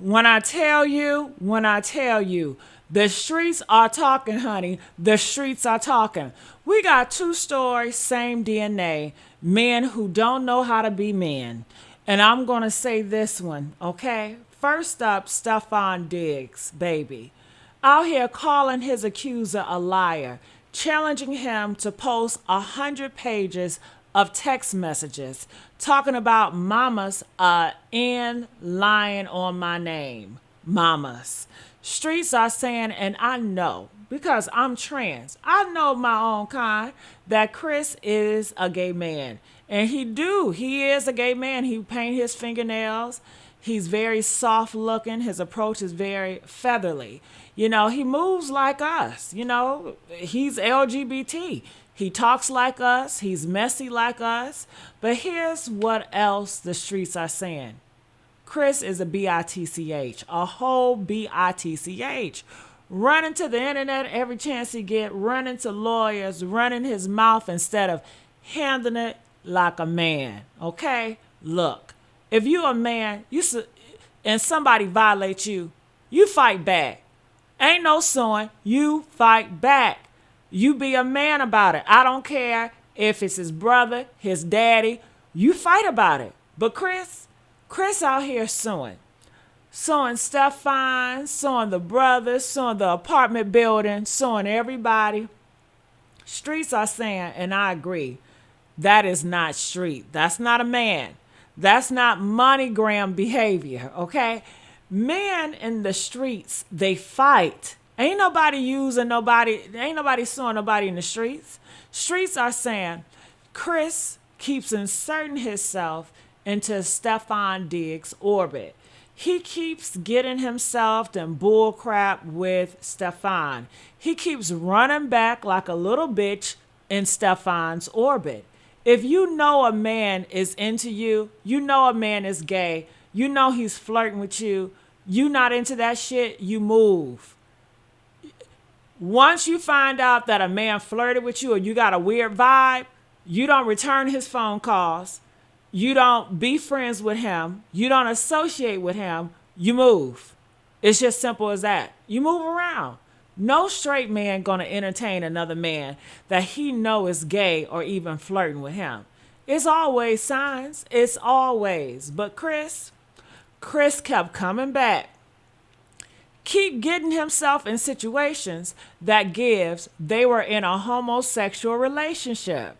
When I tell you, the streets are talking, honey. The streets are talking. We got two stories, same DNA. Men who don't know how to be men. And I'm going to say this one, okay? First up, Stefon Diggs, baby. Out here calling his accuser a liar, challenging him to post 100 pages of text messages talking about mamas and lying on my name. Mamas. Streets are saying, and I know because I'm trans, I know my own kind, that Chris is a gay man. And he is a gay man. He paint his fingernails. He's very soft looking. His approach is very featherly. You know, he moves like us. You know, he's LGBT. He talks like us. He's messy like us. But here's what else the streets are saying. Chris is a bitch, a whole bitch. Running to the internet every chance he get, running to lawyers, running his mouth instead of handling it like a man. Okay? Look, if you a man, and somebody violates you, you fight back. Ain't no suing. You fight back. You be a man about it. I don't care if it's his brother, his daddy. You fight about it. But Chris out here suing. Suing Stefon, suing the brothers, suing the apartment building, suing everybody. Streets are saying, and I agree, that is not street. That's not a man. That's not MoneyGram behavior, okay? Men in the streets, they fight. Ain't nobody suing nobody in the streets. Streets are saying Chris keeps inserting himself into Stefon Diggs' orbit. He keeps getting himself in bull crap with Stefon. He keeps running back like a little bitch in Stefon's orbit. If you know a man is into you, you know a man is gay, you know he's flirting with you, you not into that shit, you move. Once you find out that a man flirted with you or you got a weird vibe, you don't return his phone calls. You don't be friends with him. You don't associate with him. You move. It's just simple as that. You move around. No straight man gonna entertain another man that he know is gay or even flirting with him. It's always signs. It's always. But Chris kept coming back. Keep getting himself in situations that gives they were in a homosexual relationship.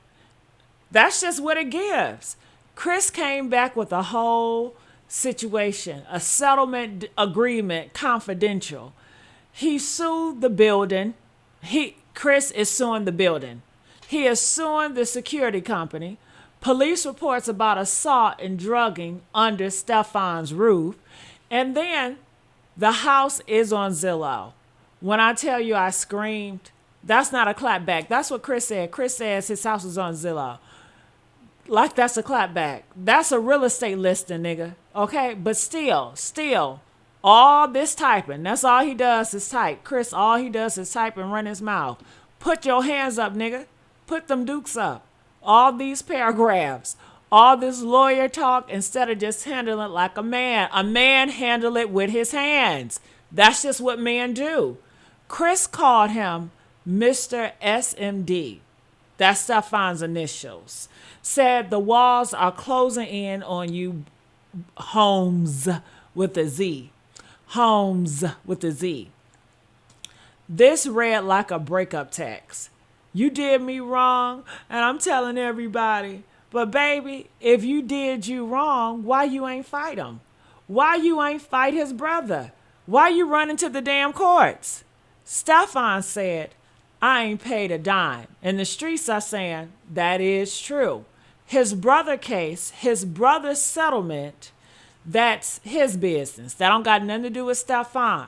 That's just what it gives. Chris came back with a whole situation, a settlement agreement, confidential. He sued the building. Chris is suing the building. He is suing the security company. Police reports about assault and drugging under Stefon's roof. And then the house is on Zillow. When I tell you I screamed, that's not a clapback. That's what Chris said. Chris says his house is on Zillow. Like that's a clapback. That's a real estate listing, nigga. Okay? But still, all this typing, that's all he does is type. Chris, all he does is type and run his mouth. Put your hands up, nigga. Put them dukes up. All these paragraphs, all this lawyer talk, instead of just handling it like a man. A man handle it with his hands. That's just what men do. Chris called him Mr. SMD. That's Stefon's initials. Said the walls are closing in on you, Holmes with a Z. Holmes with a Z. This read like a breakup text. You did me wrong, and I'm telling everybody. But baby, if you did you wrong, why you ain't fight him? Why you ain't fight his brother? Why you running to the damn courts? Stefon said, I ain't paid a dime. And the streets are saying that is true. His brother case, his brother's settlement, that's his business. That don't got nothing to do with Stefon.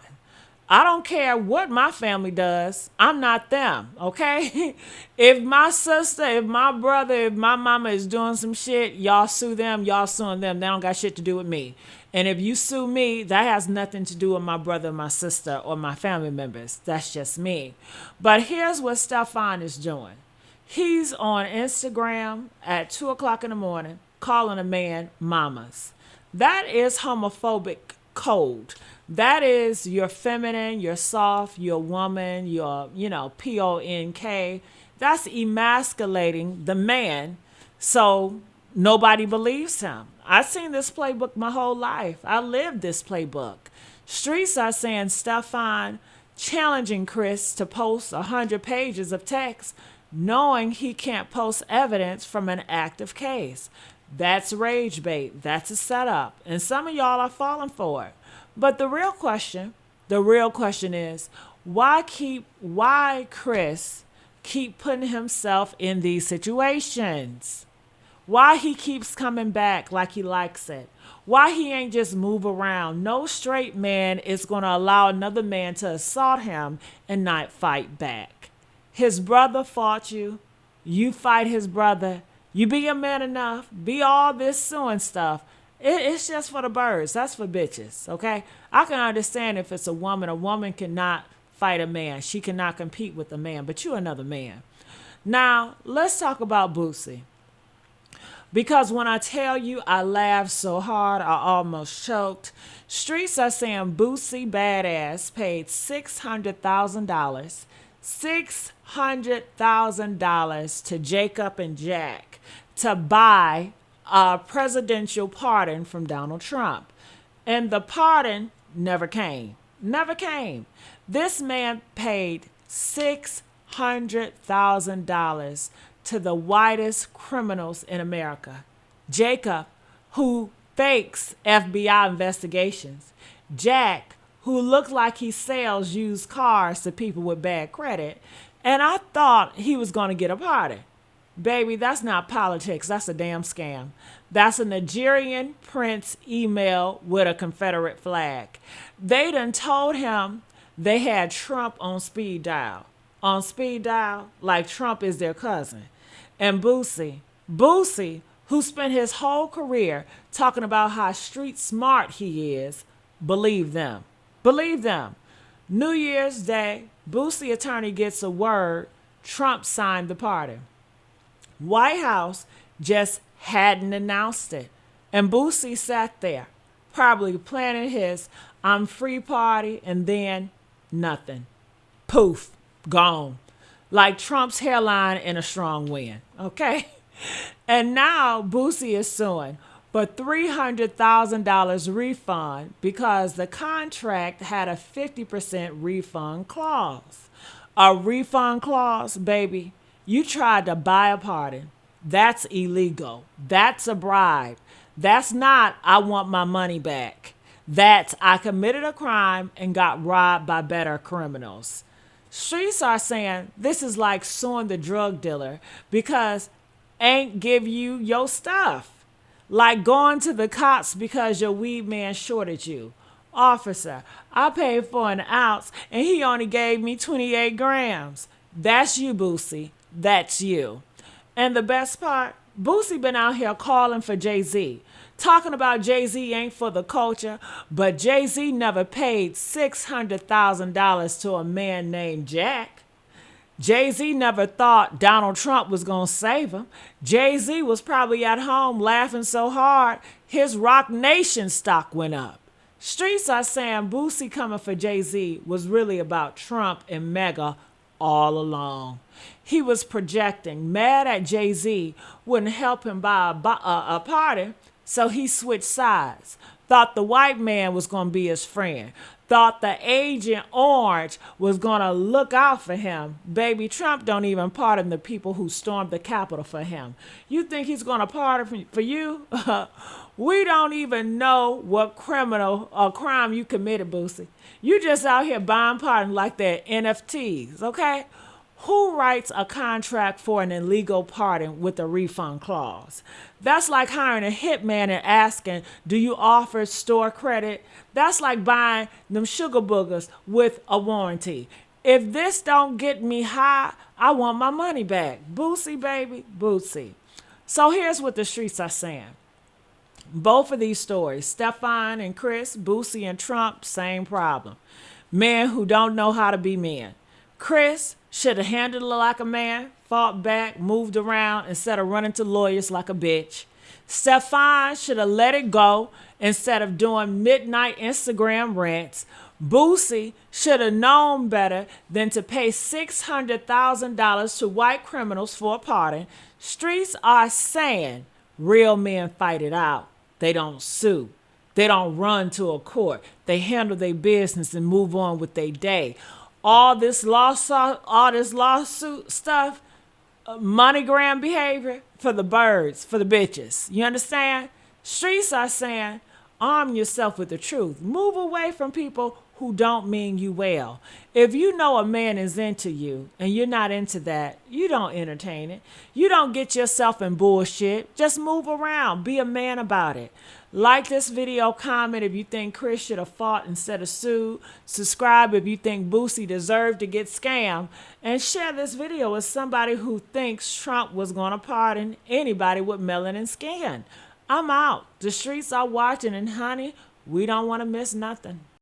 I don't care what my family does. I'm not them, okay? If my sister, if my brother, if my mama is doing some shit, y'all sue them, y'all suing them. They don't got shit to do with me. And if you sue me, that has nothing to do with my brother, my sister, or my family members. That's just me. But here's what Stefon is doing. He's on Instagram at 2 o'clock in the morning calling a man mamas. That is homophobic cold. That is your feminine, your soft, your woman, your, PONK. That's emasculating the man. So nobody believes him. I've seen this playbook my whole life. I lived this playbook. Streets are saying Stefon challenging Chris to post 100 pages of text, knowing he can't post evidence from an active case. That's rage bait. That's a setup. And some of y'all are falling for it. But the real question is, why Chris keep putting himself in these situations? Why he keeps coming back like he likes it? Why he ain't just move around? No straight man is going to allow another man to assault him and not fight back. His brother fought you. You fight his brother. You be a man enough. Be all this suing stuff. It's just for the birds. That's for bitches, okay? I can understand if it's a woman. A woman cannot fight a man. She cannot compete with a man, but you another man. Now, let's talk about Boosie. Because when I tell you I laughed so hard, I almost choked. Streets are saying Boosie Badass paid $600,000. $600,000 to Jacob and Jack to buy a presidential pardon from Donald Trump. And the pardon never came. Never came. This man paid $600,000 to the whitest criminals in America. Jacob, who fakes FBI investigations. Jack, who looked like he sells used cars to people with bad credit. And I thought he was going to get a pardon. Baby, that's not politics. That's a damn scam. That's a Nigerian prince email with a Confederate flag. They done told him they had Trump on speed dial. On speed dial, like Trump is their cousin. And Boosie, who spent his whole career talking about how street smart he is, believe them. Believe them. New Year's Day, Boosie attorney gets a word, Trump signed the pardon. White House just hadn't announced it. And Boosie sat there, probably planning his I'm free party, and then nothing. Poof, gone. Like Trump's hairline in a strong wind, okay? And now Boosie is suing for $300,000 refund because the contract had a 50% refund clause. A refund clause, baby. You tried to buy a pardon. That's illegal. That's a bribe. That's not, I want my money back. That's, I committed a crime and got robbed by better criminals. Streets are saying this is like suing the drug dealer because ain't give you your stuff. Like going to the cops because your weed man shorted you. Officer, I paid for an ounce and he only gave me 28 grams. That's you, Boosie. That's you. And the best part, Boosie been out here calling for Jay-Z. Talking about Jay-Z ain't for the culture, but Jay-Z never paid $600,000 to a man named Jack. Jay-Z never thought Donald Trump was going to save him. Jay-Z was probably at home laughing so hard, his Rock Nation stock went up. Streets are saying Boosie coming for Jay-Z was really about Trump and Mega all along. He was projecting, mad at Jay-Z wouldn't help him buy a pardon, so he switched sides. Thought the white man was going to be his friend. Thought the Agent Orange was going to look out for him. Baby, Trump don't even pardon the people who stormed the Capitol for him. You think he's going to pardon for you? We don't even know what criminal or crime you committed, Boosie. You just out here buying pardon like they're NFTs, okay? Who writes a contract for an illegal pardon with a refund clause? That's like hiring a hitman and asking, do you offer store credit? That's like buying them sugar boogers with a warranty. If this don't get me high, I want my money back. Boosie, baby, Boosie. So here's what the streets are saying. Both of these stories, Stefon and Chris, Boosie and Trump, same problem. Men who don't know how to be men. Chris should have handled it like a man, fought back, moved around instead of running to lawyers like a bitch. Stefon should have let it go instead of doing midnight Instagram rants. Boosie should have known better than to pay $600,000 to white criminals for a pardon. Streets are saying real men fight it out. They don't sue. They don't run to a court. They handle their business and move on with their day. All this lawsuit stuff, MoneyGram behavior for the birds, for the bitches. You understand? Streets are saying, arm yourself with the truth. Move away from people who don't mean you well. If you know a man is into you and you're not into that, you don't entertain it. You don't get yourself in bullshit. Just move around. Be a man about it. Like this video, comment if you think Chris should have fought instead of sued. Subscribe if you think Boosie deserved to get scammed. And share this video with somebody who thinks Trump was going to pardon anybody with melanin skin. I'm out. The streets are watching, and honey, we don't want to miss nothing.